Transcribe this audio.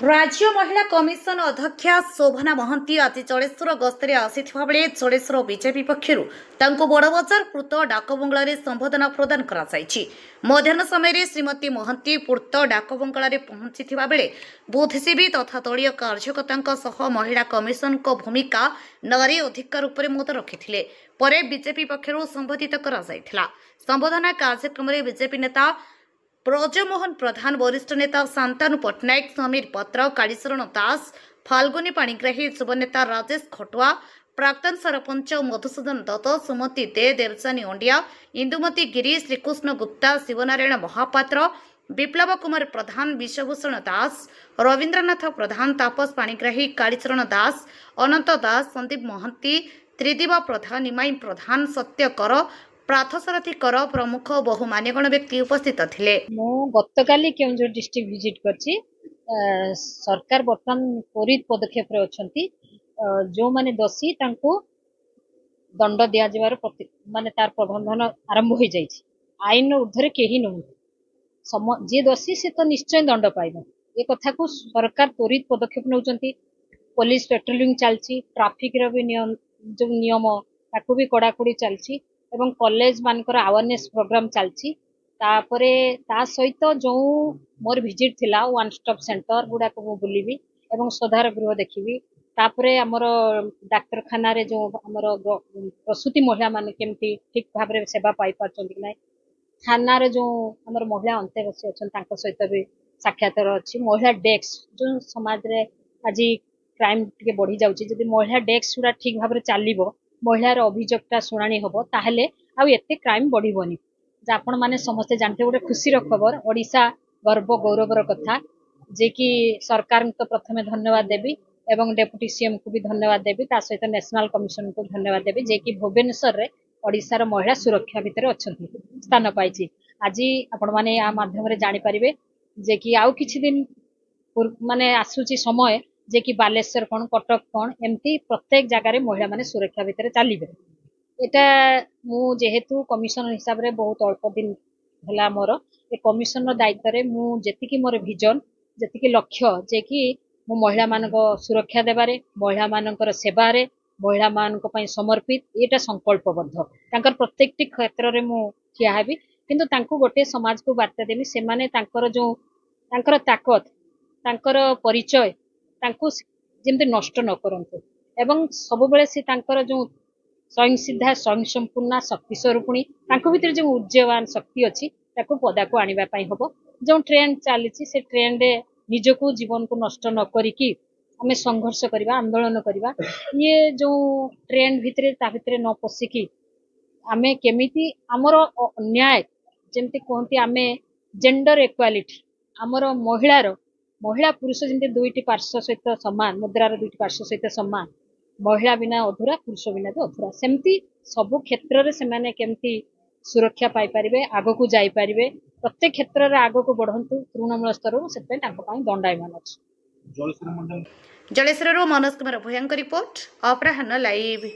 राज्य महिला कमिशन अध्यक्षा शोभना महंती आज जलेश्वर गस्तर आसीथिबा बेले जलेश्वर बीजेपी पक्षरु तांको बड़बजार पूर्त डाकबंगला संबोधन प्रदान करा जायछि। मध्याह्न समय श्रीमती महंती पूर्त डाकबंगला पहुंचीथिबा बेले बुद्धिजीवी तथा दलीय कार्यकर्तांक सह महिला कमिशन को भूमिका नारी अधिकार उपरे मत रखिथिले। परे बीजेपी पक्षरु संबोधित करा जायथिला। संबोधन कार्यक्रम में बीजेपी नेता ब्रजमोहन प्रधान, वरिष्ठ नेता शांतानु पट्टनायक, समीर पत्र, कालीचरण दास, फाल्गुनी पाणिग्राही, युवनेता राजेश खटुआ, प्राक्तन सरपंच मधुसूदन दत्त, सुमती दे, देवजानी अंडिया, इंदुमती गिरी, श्रीकृष्ण गुप्ता, शिवनारायण महापात्र, विप्लव कुमार प्रधान, विश्वभूषण दास, रवीन्द्रनाथ प्रधान, तापस पाणिग्राही, कालीचरण दास, अनंत दास, संदीप महंती, त्रिदिवा प्रधान, निमाई प्रधान, सत्यकर, प्राथसारथी कर प्रमुख बहु मान्यगण व्यक्ति उपस्थित थिले। मु गतकाली केउंझर डिस्ट्रिक्ट विजिट करछि। सरकार बर्तमान त्वरित पदक्षेप रे अछंती। जो माने दोषी तांको दंड दिया जबार माने तार प्रबंधन आरंभ हो जाइछि। आईन ऊर्ध्व केही नहु, जे दोषी से तो निश्चय दंड पाइबो। ए कथा को सरकार त्वरित पदक्षेप नउचंती। पुलिस पेट्रोलिंग चलछि, ट्रैफिक रो भी नियम ताकू भी कड़ाकड़ी चलछि एवं कॉलेज मानकर अवेयरनेस प्रोग्राम चलछि। तापरे ता सहित जो मोर विजिट थिला वन स्टॉप सेंटर गुडा को बुलिबी एवं सुधार गृह देखिबी। तापरे हमर डाक्तरखाना रे जो हमर प्रसूति महिला मान केमती ठीक भाव रे सेवा पाई पाचन कि नै, थाना रे जो हमर महिला अंतेवासी अछन तांको सहित भी साक्षात्कार अछि। महिला डेस्क जो समाज रे आज क्राइम के बढ़ी जाउछि, जदि महिला डेस्क सुडा ठीक भाव रे चालिबो, महिलार अभियोगटा शुणाणी हम ताहले आउ एते क्राइम बढ़िबनी। आपण माने समस्ते जानते गोटे खुशी खबर, ओडिशा गर्व गौरवर कथा जे कि सरकार तो प्रथमे धन्यवाद देबी एवं डेप्यूटी सीएम को भी धन्यवाद देबी, ता सहित नेशनल कमिशन को धन्यवाद देबी जे कि भुवनेश्वर रे ओडिशा महिला सुरक्षा भितर अछंती स्थान पाइछि। आज आपण माने आ माध्यम रे जानि परिबे जे कि आउ किछि दिन माने आसुची समय जे कि बालेश्वर कौन कटक कौन एमती प्रत्येक जगार महिला माने सुरक्षा भितर चलिबे। एटा मु जेहेतु कमिशन हिसाब रे बहुत अल्प दिन हला मोर ए कमिशन रो दायित्व रे मु जेतिकी मोर विजन जेतिकी लक्ष्य जे कि मु महिला मानक सुरक्षा देबारे, महिला मानकर सेवा रे, महिला मानक पई समर्पित एटा संकल्पबद्ध। तांकर प्रत्येकटी क्षेत्र रे मु ठिया हेबी, किंतु तांको गोटे समाज को वार्ता देबी से माने तांकर जो तांकर ताकत तांकर परिचय तांको जेमते नष्ट न करंतु एवं सब बेले से तांकर जो स्वयं सिद्धा स्वयं संपूर्ण शक्ति स्वरूपिणी तांको भीतर जो ऊर्जावान शक्ति अछि ताको पदा को आनिबा पई हबो। जो ट्रेंड चलीछि से ट्रेंड रे निजको जीवन को नष्ट न करिकि हमें संघर्ष करिबा, आंदोलन करिबा। ये जो ट्रेंड भीतर ता भीतर न पसिकि हमें केमिति हमर न्याय जेमते कोंती हमें जेंडर इक्वालिटी हमर महिला पुरुष जमी दुईटी पार्श्व सहित समान, मुद्रार दुईटी पार्श्व सहित समान, महिला बिना अधूरा पुरुष बिना भी अधूरा, सेमती सबु क्षेत्र रे सेमाने केमती सुरक्षा पाई परिबे, आगो को जाई परिबे, प्रत्येक क्षेत्र रे आगो को बढ़ंतु तृणमूल स्तर से तांको पई दंडायमान अछि। जलेश्वर मनोज कुमार भयंकर रिपोर्ट, अपराह्न लाइव।